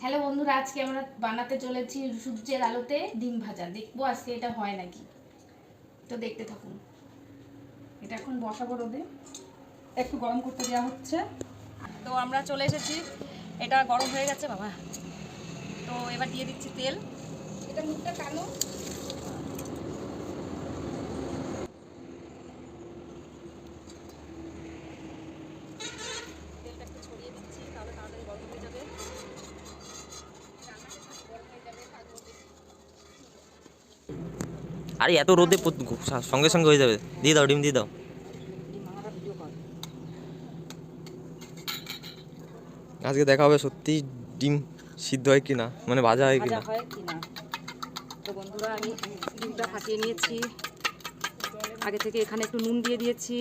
Hello বন্ধুরা, আজকে আমরা বানাতে চলেছি সূর্যের আলোতে ডিম ভাজা। দেখবো আজকে এটা হয় নাকি, তো দেখতে থাকুন। এটা এখন বসাবো রোদে, একটু গরম করতে দেওয়া হচ্ছে। তো আমরা চলে এসেছি, এটা গরম হয়ে গেছে বাবা। তো এবার দিয়ে দিচ্ছি তেল। এটা মুখটা টানো। তেলটা একটু ছড়িয়ে দিচ্ছি, তাহলে তাড়াতাড়ি গরম হয়ে যাবে। আরে এত রোদে সঙ্গে সঙ্গে হয়ে যাবে। দিয়ে দাও, ডিম দিয়ে দাও। আজকে দেখা হবে সত্যি ডিম সিদ্ধ হয় কিনা, মানে ভাজা হয় কিনা। তো বন্ধুরা, আমি ডিমটা ফাটিয়ে নিয়েছি আগে থেকে। এখানে একটু নুন দিয়ে দিয়েছি।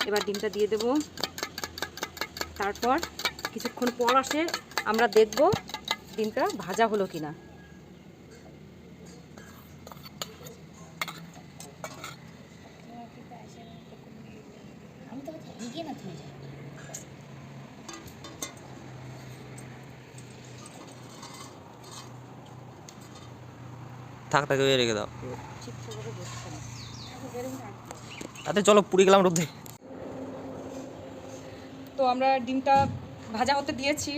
এবার ডিমটা দিয়ে দেব। তারপর কিছুক্ষণ পর আসে আমরা দেখব ডিমটা ভাজা হলো কিনা। থাক থাক, ওই রেখে দাও। তাতে চলো, পুড়ে গেলাম রোদে। তো আমরা ডিমটা ভাজা হতে দিয়েছি।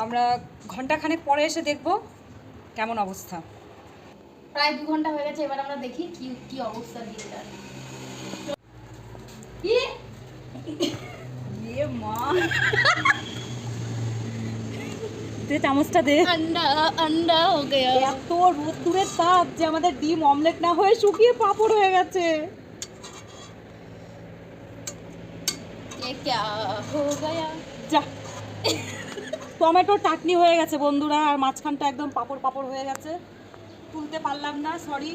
আমরা ঘন্টাখানেক পরে এসে দেখব কেমন অবস্থা। প্রায় 2 ঘন্টা হয়ে গেছে। এবার আমরা দেখি কি কি অবস্থা ডিমটা। দে চামচটা দে। अंडा अंडा हो गया। এত রোদ্দুরের তাপ যে আমাদের ডিম অমলেট না হয়ে শুকিয়ে পাঁপড় হয়ে গেছে। ये क्या हो गया। যা, টমেটো টাকনি হয়ে গেছে বন্ধুরা, আর মাঝখানটা একদম পাঁপড় পাঁপড় হয়ে গেছে। তুলতে পারলাম না, সরি।